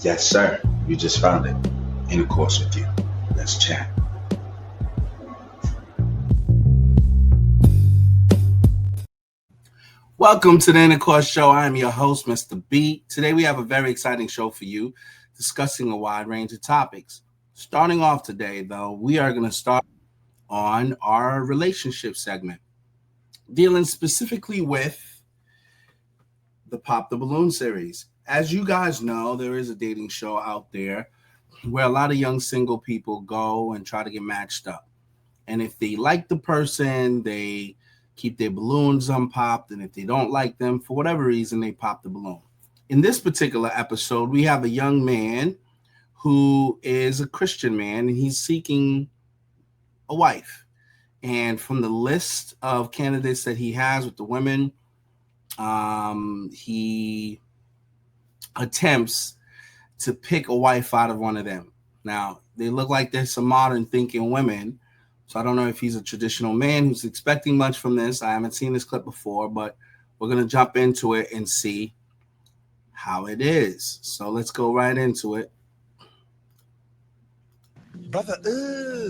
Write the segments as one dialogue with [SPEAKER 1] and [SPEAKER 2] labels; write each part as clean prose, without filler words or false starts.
[SPEAKER 1] Yes, sir. You just found it. In course with you. Let's chat. Welcome to the Intercourse Show. I am your host, Mr. B. Today we have a very exciting show for you, discussing a wide range of topics. Starting off today, though, we are going to start on our relationship segment, dealing specifically with the Pop the Balloon series. As you guys know, there is a dating show out there where a lot of young single people go and try to get matched up. And if they like the person, they keep their balloons unpopped, and if they don't like them, for whatever reason, they pop the balloon. In this particular episode, we have a young man who is a Christian man, and he's seeking a wife. And from the list of candidates that he has with the women, he attempts to pick a wife out of one of them. Now, they look like they're some modern thinking women, so I don't know if he's a traditional man who's expecting much from this. I haven't seen this clip before, but we're going to jump into it and see how it is. So let's go right into it.
[SPEAKER 2] Brother,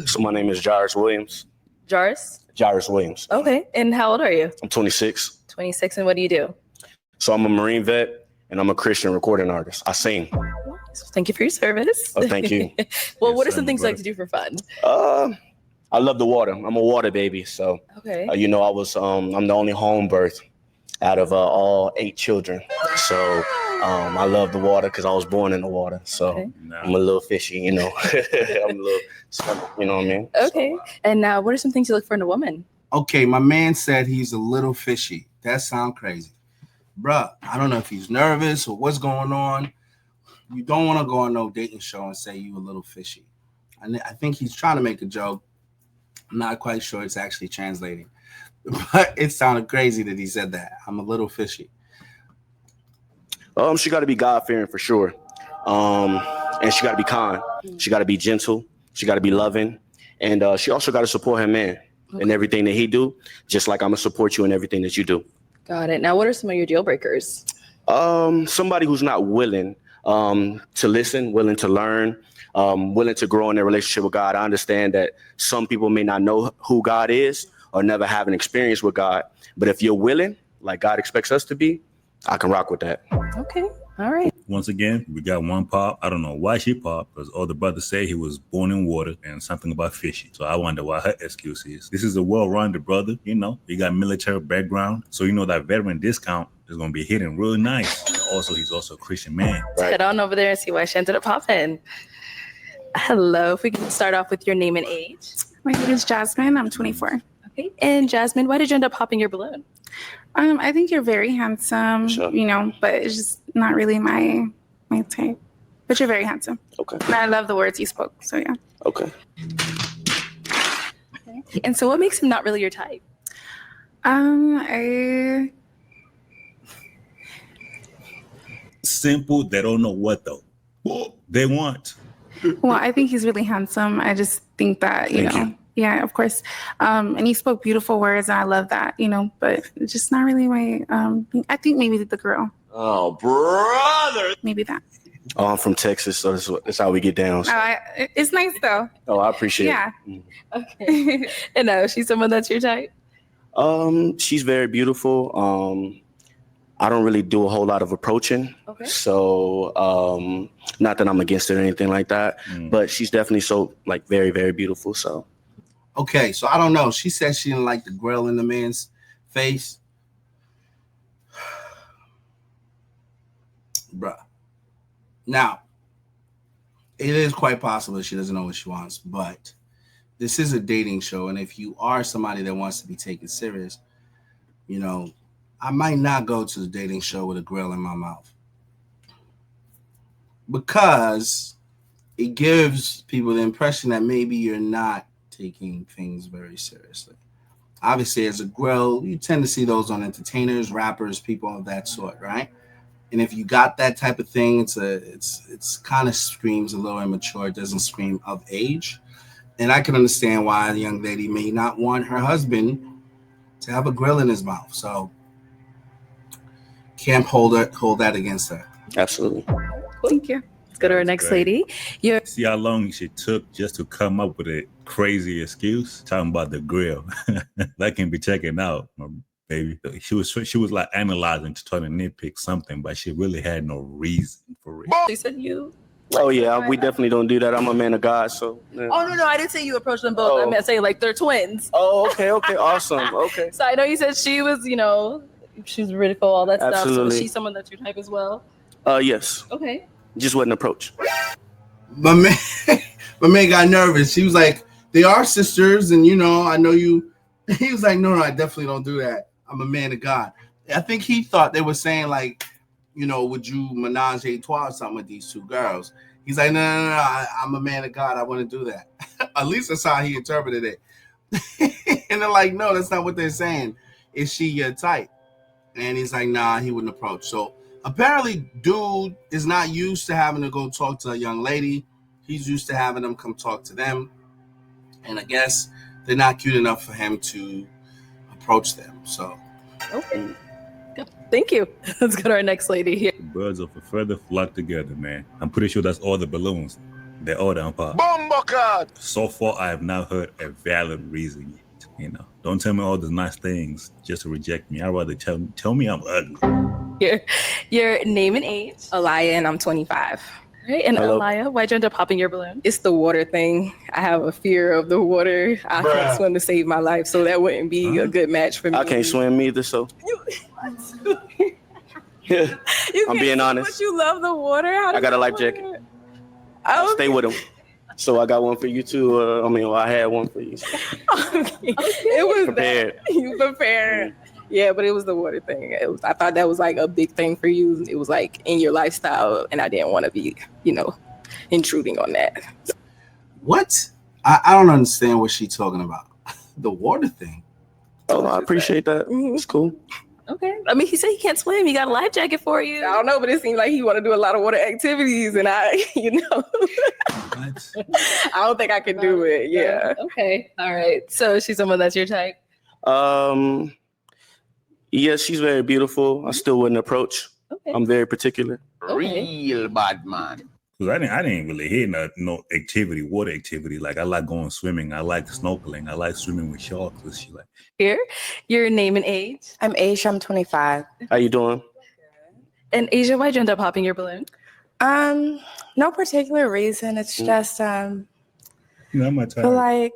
[SPEAKER 2] So my name is Jairus Williams.
[SPEAKER 3] Jairus?
[SPEAKER 2] Jairus Williams.
[SPEAKER 3] Okay. And how old are you?
[SPEAKER 2] I'm 26.
[SPEAKER 3] 26. And what do you do?
[SPEAKER 2] So I'm a Marine vet, and I'm a Christian recording artist. I sing.
[SPEAKER 3] Thank you for your service.
[SPEAKER 2] Oh, thank you.
[SPEAKER 3] Well, what are some things you like to do for fun?
[SPEAKER 2] I love the water. I'm a water baby. So,
[SPEAKER 3] Okay.
[SPEAKER 2] I'm the only home birth out of all 8 children. So I love the water because I was born in the water. So
[SPEAKER 3] Okay.
[SPEAKER 2] I'm a little fishy, I'm a little, you know what I mean?
[SPEAKER 3] Okay. And now, what are some things you look for in a woman?
[SPEAKER 1] Okay, my man said he's a little fishy. That sounds crazy. Bruh, I don't know if he's nervous or what's going on. You don't want to go on no dating show and say you a little fishy. I think he's trying to make a joke. I'm not quite sure it's actually translating. But it sounded crazy that he said that. I'm a little fishy.
[SPEAKER 2] She got to be God-fearing for sure. And she got to be kind. She got to be gentle. She got to be loving. And she also got to support her man in everything that he do, just like I'm going to support you in everything that you do.
[SPEAKER 3] Got it. Now, what are some of your deal breakers?
[SPEAKER 2] Somebody who's not willing to listen, willing to learn, willing to grow in their relationship with God. I understand that some people may not know who God is or never have an experience with God. But if you're willing, like God expects us to be, I can rock with that.
[SPEAKER 3] Okay. All right.
[SPEAKER 4] Once again, we got one pop. I don't know why she popped, because all the brothers say he was born in water and something about fishy. So I wonder what her excuse is. This is a well-rounded brother, he got military background. So that veteran discount is going to be hitting real nice. And also, he's also a Christian man.
[SPEAKER 3] Right. Head on over there and see why she ended up popping. Hello. If we can start off with your name and age.
[SPEAKER 5] My name is Jasmine. I'm 24.
[SPEAKER 3] Okay. And Jasmine, why did you end up popping your balloon?
[SPEAKER 5] I think you're very handsome,
[SPEAKER 2] Sure.
[SPEAKER 5] but it's just not really my type. But you're very handsome.
[SPEAKER 2] Okay.
[SPEAKER 5] And I love the words you spoke. So yeah.
[SPEAKER 2] Okay.
[SPEAKER 3] And so what makes him not really your type?
[SPEAKER 4] Simple. They don't know what though. They want.
[SPEAKER 5] Well, I think he's really handsome. I just think that,
[SPEAKER 2] Thank you.
[SPEAKER 5] Yeah, of course. And he spoke beautiful words, and I love that, but it's just not really my, I think maybe the girl,
[SPEAKER 2] Oh, brother.
[SPEAKER 5] maybe that.
[SPEAKER 2] Oh, I'm from Texas, so that's how we get down.
[SPEAKER 5] It's nice though.
[SPEAKER 2] Oh, I appreciate
[SPEAKER 5] Yeah.
[SPEAKER 2] it.
[SPEAKER 3] Okay. And she's someone that's your type?
[SPEAKER 2] She's very beautiful. I don't really do a whole lot of approaching.
[SPEAKER 3] Okay.
[SPEAKER 2] So, not that I'm against it or anything like that, but she's definitely so very, very beautiful. So.
[SPEAKER 1] Okay, so I don't know. She said she didn't like the grill in the man's face. Bruh. Now, it is quite possible she doesn't know what she wants, but this is a dating show, and if you are somebody that wants to be taken serious, I might not go to the dating show with a grill in my mouth, because it gives people the impression that maybe you're not taking things very seriously. Obviously, as a grill, you tend to see those on entertainers, rappers, people of that sort, right? And if you got that type of thing, it's kind of screams a little immature. It doesn't scream of age. And I can understand why the young lady may not want her husband to have a grill in his mouth. So can't hold that against her.
[SPEAKER 2] Absolutely.
[SPEAKER 5] Thank you.
[SPEAKER 3] Let's go to our
[SPEAKER 4] That's
[SPEAKER 3] next
[SPEAKER 4] great.
[SPEAKER 3] lady. Your
[SPEAKER 4] See how long she took just to come up with a crazy excuse? Talking about the grill. That can be checking out, my baby. She was like analyzing to try to nitpick something, but she really had no reason for real.
[SPEAKER 3] She said you.
[SPEAKER 2] Oh yeah, we definitely don't do that. I'm a man of God, so. Yeah.
[SPEAKER 3] Oh no, I didn't say you approached them both.
[SPEAKER 2] Oh.
[SPEAKER 3] I meant saying like they're twins.
[SPEAKER 2] Oh, okay, awesome, okay.
[SPEAKER 3] So I know you said she was, she was critical, all that stuff. So
[SPEAKER 2] Absolutely.
[SPEAKER 3] is she someone that's your type as well?
[SPEAKER 2] Yes,
[SPEAKER 3] Okay.
[SPEAKER 2] just wasn't approach.
[SPEAKER 1] My man got nervous. He was like, they are sisters, and I know you. He was like, no, I definitely don't do that. I'm a man of God. I think he thought they were saying like, would you menage a trois or something with these two girls? He's like, no, I'm a man of God. I want to do that. At least that's how he interpreted it. And they're like, no, that's not what they're saying. Is she your type? And he's like, nah, he wouldn't approach. So apparently, dude is not used to having to go talk to a young lady. He's used to having them come talk to them. And I guess they're not cute enough for him to approach them. So,
[SPEAKER 3] Okay. Thank you. Let's go to our next lady here.
[SPEAKER 4] The birds of a feather flock together, man. I'm pretty sure that's all the balloons. They're all down pop.
[SPEAKER 6] Bumblecard!
[SPEAKER 4] So far, I have not heard a valid reason yet. Don't tell me all the nice things just to reject me. I'd rather tell me I'm ugly.
[SPEAKER 3] Your name and age.
[SPEAKER 7] Alaya, and I'm 25.
[SPEAKER 3] Right. And
[SPEAKER 2] Hello.
[SPEAKER 3] Alaya, why'd you end up popping your balloon?
[SPEAKER 7] It's the water thing. I have a fear of the water. I can't swim to save my life, so that wouldn't be a good match for me.
[SPEAKER 2] I can't swim either, so. Yeah,
[SPEAKER 7] You
[SPEAKER 2] I'm
[SPEAKER 7] can't
[SPEAKER 2] being
[SPEAKER 7] swim,
[SPEAKER 2] honest.
[SPEAKER 7] But you love the water. How
[SPEAKER 2] I
[SPEAKER 7] does
[SPEAKER 2] got a
[SPEAKER 7] that
[SPEAKER 2] life
[SPEAKER 7] work?
[SPEAKER 2] jacket. I'll stay with him. So I got one for you too. I had one for you.
[SPEAKER 7] Okay. It was
[SPEAKER 2] Prepared.
[SPEAKER 7] that. You prepared. Yeah, but it was the water thing. I thought that was like a big thing for you. It was like in your lifestyle, and I didn't want to be, intruding on that.
[SPEAKER 1] what? I don't understand what she's talking about. The water thing.
[SPEAKER 2] Oh, I appreciate that. It's cool.
[SPEAKER 3] Okay. I mean, he said he can't swim. He got a life jacket for you.
[SPEAKER 7] I don't know, but it seemed like he want to do a lot of water activities, and I
[SPEAKER 4] What?
[SPEAKER 7] I don't think I could do it. Yeah.
[SPEAKER 3] Okay. All right. So is she someone that's your type?
[SPEAKER 2] Yes, she's very beautiful. I still wouldn't approach.
[SPEAKER 3] Okay.
[SPEAKER 2] I'm very particular.
[SPEAKER 6] Real bad man.
[SPEAKER 4] Cause I didn't really hear no activity, water activity. Like I like going swimming. I like snorkeling. I like swimming with sharks and shit. Like
[SPEAKER 3] Here, your name and age.
[SPEAKER 8] I'm Asia. I'm 25.
[SPEAKER 2] How you doing?
[SPEAKER 3] And Asia, why'd you end up popping your balloon?
[SPEAKER 8] No particular reason. It's just
[SPEAKER 4] not my type.
[SPEAKER 8] feel like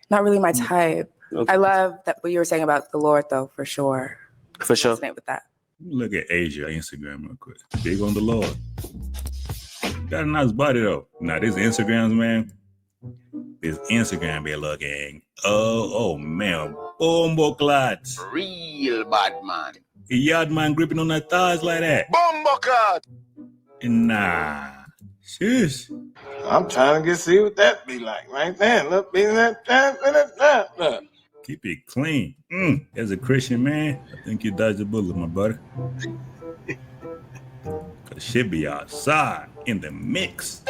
[SPEAKER 8] not really my type.
[SPEAKER 2] Okay.
[SPEAKER 8] I love that what you were saying about the Lord though, for sure.
[SPEAKER 2] For sure.
[SPEAKER 8] Resonate with that.
[SPEAKER 4] Look at Asia Instagram real quick. Big on the Lord. Got a nice body though. Now this Instagrams, man. This Instagram be looking. Oh man. Bombo clots.
[SPEAKER 6] Real bad man.
[SPEAKER 4] A yard man gripping on that thighs like that.
[SPEAKER 6] Bumblecard!
[SPEAKER 4] Nah. Shush.
[SPEAKER 6] I'm trying to see what that be like right there. Look, be that.
[SPEAKER 4] Keep it clean. As a Christian man, I think you dodged the bullet, my brother. Cause shit be outside in the mix.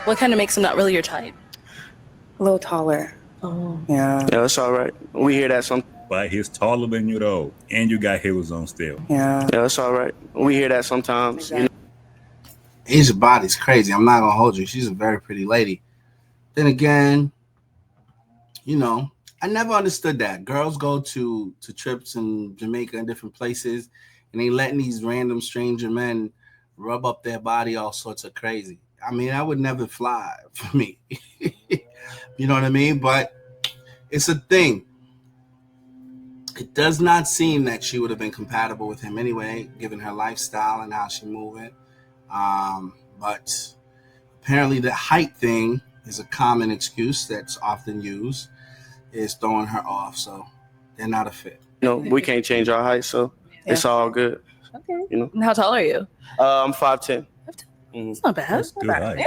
[SPEAKER 3] What kind of makes him not really your type?
[SPEAKER 8] A little taller.
[SPEAKER 3] Oh.
[SPEAKER 8] Yeah.
[SPEAKER 2] Yeah, that's all right. We hear that some.
[SPEAKER 4] But he's taller than you though, and you got heels on still.
[SPEAKER 8] Yeah.
[SPEAKER 2] Yeah, that's all right. We hear that sometimes. You know?
[SPEAKER 1] Asia's body's crazy. I'm not gonna hold you. She's a very pretty lady. Then again, I never understood that. Girls go to trips in Jamaica and different places, and they letting these random stranger men rub up their body all sorts of crazy. I mean, I would never fly for me. You know what I mean? But it's a thing. It does not seem that she would have been compatible with him anyway, given her lifestyle and how she moving. But apparently the height thing is a common excuse that's often used, is throwing her off. So they're not a fit.
[SPEAKER 2] We can't change our height, so it's all good.
[SPEAKER 3] Okay.
[SPEAKER 2] You
[SPEAKER 3] How tall are you?
[SPEAKER 2] I'm 5'10".
[SPEAKER 3] It's not bad.
[SPEAKER 4] That's good height.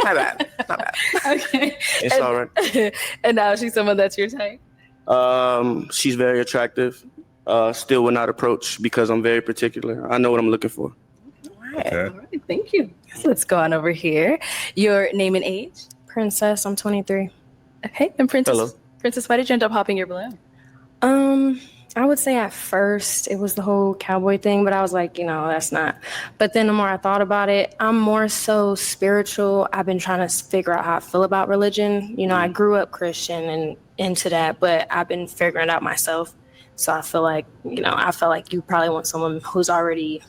[SPEAKER 8] Not bad. Not bad.
[SPEAKER 3] Okay.
[SPEAKER 2] It's all right.
[SPEAKER 3] And now she's someone that's your type?
[SPEAKER 2] She's very attractive. Still would not approach because I'm very particular. I know what I'm looking for.
[SPEAKER 4] Okay.
[SPEAKER 3] All right, thank you. So let's go on over here. Your name and age?
[SPEAKER 7] Princess, I'm 23.
[SPEAKER 3] Okay. And Princess,
[SPEAKER 2] Hello.
[SPEAKER 3] Princess, why did you end up popping your balloon?
[SPEAKER 9] I would say at first it was the whole cowboy thing, but I was like, that's not. But then the more I thought about it, I'm more so spiritual. I've been trying to figure out how I feel about religion. I grew up Christian and into that, but I've been figuring it out myself. So I feel like, I feel like you probably want someone who's already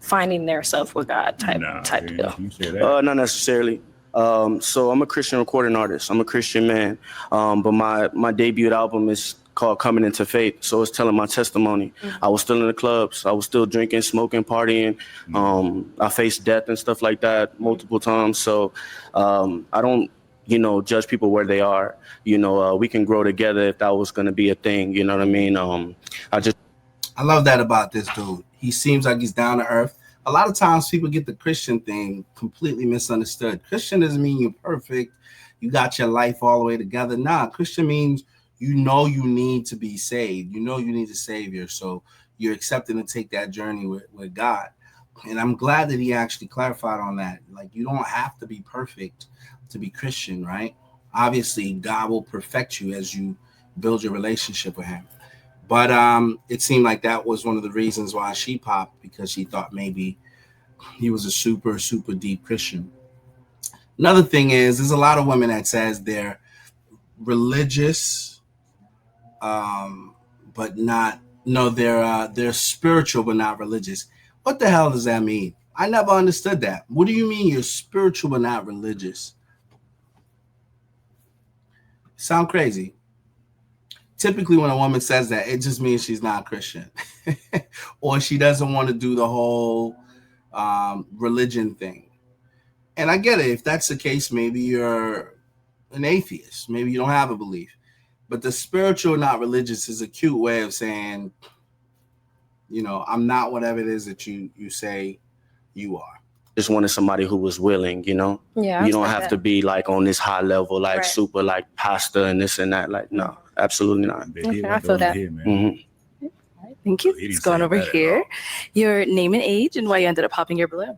[SPEAKER 9] finding their self with God type deal.
[SPEAKER 4] You say that.
[SPEAKER 2] Not necessarily. So I'm a Christian recording artist. I'm a Christian man. But my debut album is called Coming Into Faith. So it's telling my testimony. Mm-hmm. I was still in the clubs. I was still drinking, smoking, partying. I faced death and stuff like that multiple times. So I don't, judge people where they are. We can grow together if that was going to be a thing. You know what I mean?
[SPEAKER 1] I love that about this dude. He seems like he's down to earth. A lot of times people get the Christian thing completely misunderstood. Christian doesn't mean you're perfect. You got your life all the way together. Nah, Christian means you need to be saved. You need a savior. So you're accepting to take that journey with God. And I'm glad that he actually clarified on that. Like, you don't have to be perfect to be Christian, right? Obviously, God will perfect you as you build your relationship with him. But it seemed like that was one of the reasons why she popped, because she thought maybe he was a super, super deep Christian. Another thing is, there's a lot of women that says they're religious, but not, they're spiritual, but not religious. What the hell does that mean? I never understood that. What do you mean you're spiritual, but not religious? Sound crazy. Typically, when a woman says that, it just means she's not Christian or she doesn't want to do the whole religion thing. And I get it. If that's the case, maybe you're an atheist. Maybe you don't have a belief. But the spiritual, not religious, is a cute way of saying, I'm not whatever it is that you say you are.
[SPEAKER 2] Just wanted somebody who was willing,
[SPEAKER 9] Yeah.
[SPEAKER 2] You don't have to be like on this high level, like super like pastor and this and that. Like, no, absolutely not.
[SPEAKER 3] Okay, I feel that.
[SPEAKER 2] Mm-hmm.
[SPEAKER 3] Thank you. It's going over here. Your name and age and why you ended up popping your balloon.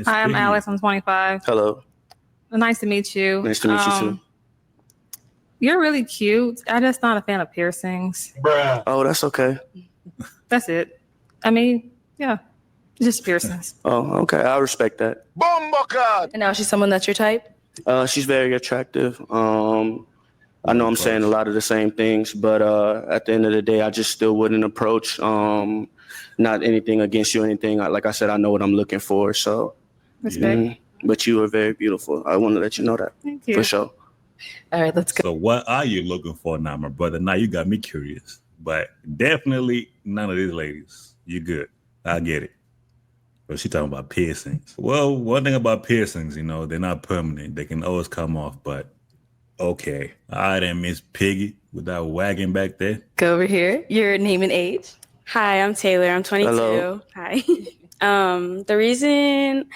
[SPEAKER 5] Hi, I'm Alex. I'm 25.
[SPEAKER 2] Hello.
[SPEAKER 5] Nice to meet you.
[SPEAKER 2] Nice to meet you too.
[SPEAKER 5] You're really cute. I'm just not a fan of piercings.
[SPEAKER 6] Bruh.
[SPEAKER 2] Oh, that's okay.
[SPEAKER 5] That's it. I mean, yeah, just piercings.
[SPEAKER 2] Oh, okay. I respect that.
[SPEAKER 6] Bumblecard.
[SPEAKER 3] And now she's someone that's your type?
[SPEAKER 2] She's very attractive. I know I'm saying a lot of the same things, but at the end of the day, I just still wouldn't approach. Not anything against you or anything. Like I said, I know what I'm looking for. So,
[SPEAKER 5] Respect.
[SPEAKER 2] But you are very beautiful. I want to let you know that.
[SPEAKER 5] Thank you.
[SPEAKER 2] For sure.
[SPEAKER 3] All right, let's go.
[SPEAKER 4] So what are you looking for now, my brother? Now you got me curious, but definitely none of these ladies. You good. I get it. But she talking about piercings. Well, one thing about piercings, they're not permanent. They can always come off, but okay. All right, then, Miss Piggy, with that wagon back there.
[SPEAKER 3] Go over here. Your name and age.
[SPEAKER 10] Hi, I'm Taylor. I'm 22.
[SPEAKER 2] Hello.
[SPEAKER 10] Hi. The reason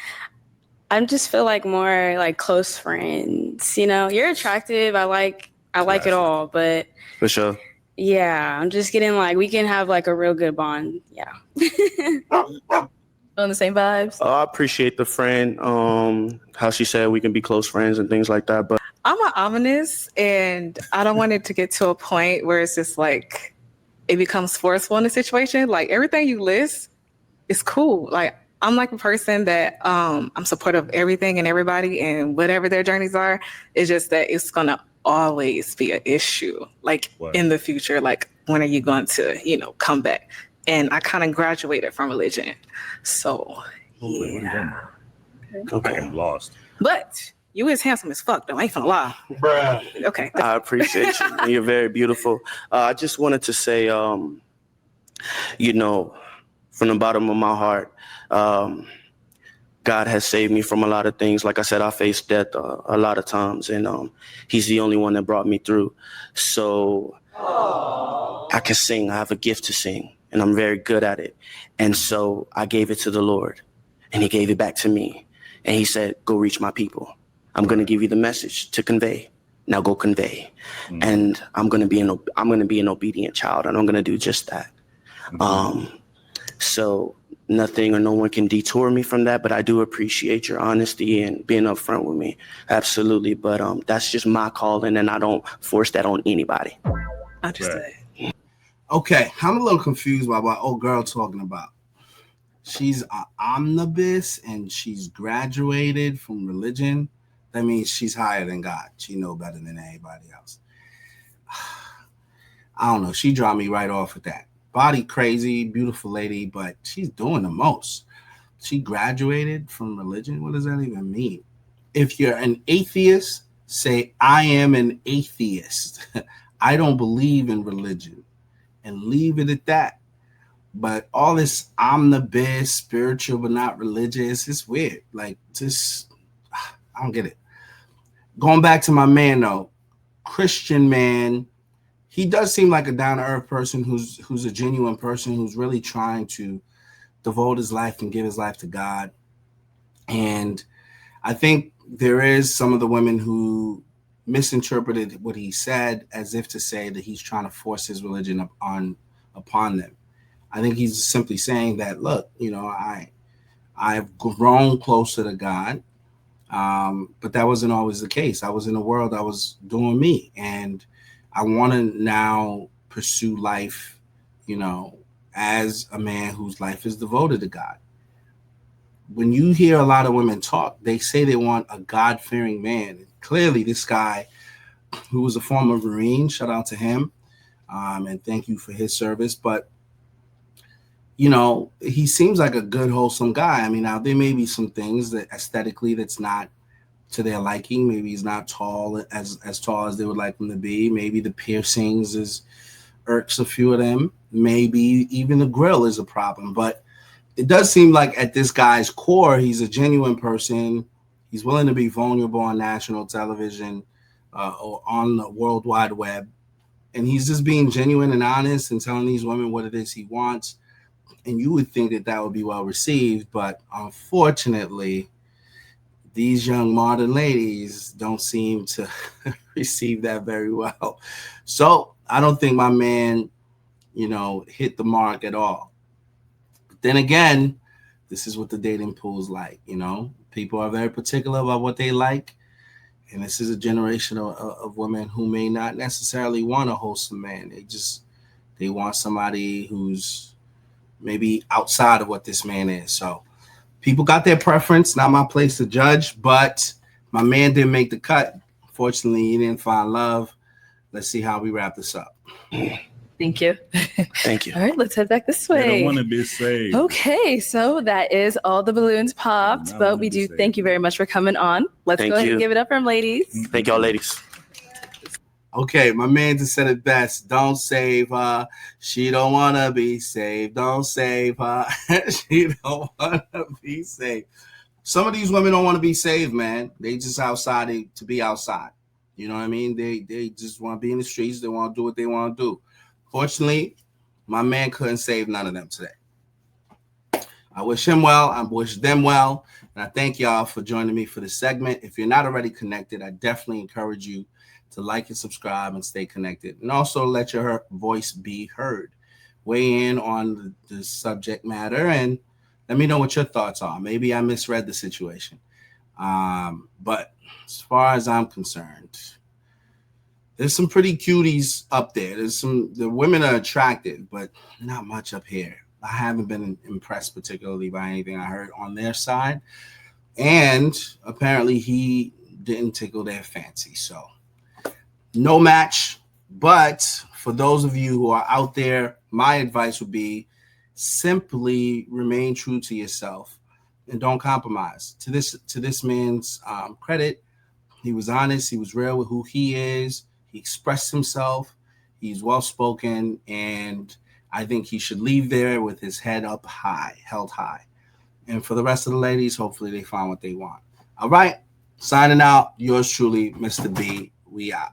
[SPEAKER 10] I just feel like more like close friends. You're attractive. I like it all, but
[SPEAKER 2] For sure.
[SPEAKER 10] yeah, I'm just getting like we can have like a real good bond. Yeah.
[SPEAKER 3] On the same vibes.
[SPEAKER 2] I appreciate the friend. How she said we can be close friends and things like that. But
[SPEAKER 11] I'm an ominous, and I don't want it to get to a point where it's just like it becomes forceful in a situation. Like everything you list is cool. Like I'm like a person that I'm supportive of everything and everybody and whatever their journeys are. It's just that it's gonna always be an issue. Like in the future, like when are you going to, come back? And I kind of graduated from religion. So yeah.
[SPEAKER 2] okay.
[SPEAKER 4] I'm lost.
[SPEAKER 11] But you is handsome as fuck though. I ain't finna lie.
[SPEAKER 6] Bruh.
[SPEAKER 11] Okay.
[SPEAKER 2] I appreciate you. And you're very beautiful. I just wanted to say, from the bottom of my heart, God has saved me from a lot of things. Like I said, I faced death a lot of times, and he's the only one that brought me through. So I can sing. I have a gift to sing, and I'm very good at it. And so I gave it to the Lord, and he gave it back to me. And he said, go reach my people. I'm going to give you the message to convey. Now go convey. Mm-hmm. And I'm going to be an obedient child, and I'm going to do just that. Mm-hmm. So nothing or no one can detour me from that, but I do appreciate your honesty and being upfront with me. Absolutely. But that's just my calling, and I don't force that on anybody.
[SPEAKER 11] Understood.
[SPEAKER 1] Okay, I'm a little confused by what old girl talking about. She's an omnibus and she's graduated from religion. That means she's higher than God. She know better than anybody else. I don't know. She dropped me right off with that. Body crazy, beautiful lady, but she's doing the most. She graduated from religion. What does that even mean? If you're an atheist, say, I am an atheist. I don't believe in religion, and leave it at that. But all this omnibus, spiritual but not religious, it's weird. Like, just, I don't get it. Going back to my man, though, Christian man, he does seem like a down-to-earth person who's a genuine person who's really trying to devote his life and give his life to God. And I think there is some of the women who misinterpreted what he said as if to say that he's trying to force his religion upon them. I think he's simply saying that, look, you know, I've grown closer to God, but that wasn't always the case. I was in a world, I was doing me, and I want to now pursue life, you know, as a man whose life is devoted to God. When you hear a lot of women talk, they say they want a God-fearing man. Clearly, this guy, who was a former Marine, shout out to him, and thank you for his service. But, you know, he seems like a good, wholesome guy. I mean, now there may be some things that aesthetically that's not to their liking. Maybe he's not tall as tall as they would like him to be. Maybe the piercings irks a few of them. Maybe even the grill is a problem. But it does seem like at this guy's core, he's a genuine person. He's willing to be vulnerable on national television or on the World Wide Web. And he's just being genuine and honest and telling these women what it is he wants. And you would think that that would be well received. But unfortunately, these young modern ladies don't seem to receive that very well. So I don't think my man, you know, hit the mark at all. But then again, this is what the dating pool is like, you know. People are very particular about what they like. And this is a generation of women who may not necessarily want a wholesome man. They want somebody who's maybe outside of what this man is. So people got their preference, not my place to judge, but my man didn't make the cut. Fortunately, he didn't find love. Let's see how we wrap this up.
[SPEAKER 3] Thank you.
[SPEAKER 2] Thank you.
[SPEAKER 3] All right, let's head back this way.
[SPEAKER 4] They don't want to be saved.
[SPEAKER 3] Okay, so that is all the balloons popped,
[SPEAKER 4] Not
[SPEAKER 3] but
[SPEAKER 4] wanna
[SPEAKER 3] we
[SPEAKER 4] be
[SPEAKER 3] do
[SPEAKER 4] saved.
[SPEAKER 3] thank you very much for coming on. Let's
[SPEAKER 2] Thank
[SPEAKER 3] go ahead
[SPEAKER 2] you.
[SPEAKER 3] and give it up for them, ladies.
[SPEAKER 2] Thank y'all, ladies.
[SPEAKER 1] Okay, my man just said it best. Don't save her. She don't want to be saved. Don't save her. She don't want to be saved. Some of these women don't want to be saved, man. They just outside to be outside. You know what I mean? They just want to be in the streets. They want to do what they want to do. Fortunately, my man couldn't save none of them today. I wish him well. I wish them well. And I thank y'all for joining me for this segment. If you're not already connected, I definitely encourage you to like and subscribe and stay connected. And also let your voice be heard. Weigh in on the subject matter and let me know what your thoughts are. Maybe I misread the situation. But as far as I'm concerned, there's some pretty cuties up there. The women are attractive, but not much up here. I haven't been impressed particularly by anything I heard on their side. And apparently he didn't tickle their fancy. So no match. But for those of you who are out there, my advice would be simply remain true to yourself and don't compromise. To this man's credit, he was honest. He was real with who he is. He expressed himself. He's well-spoken, and I think he should leave there with his head up high, held high. And for the rest of the ladies, hopefully they find what they want. All right, signing out. Yours truly, Mr. B. We out.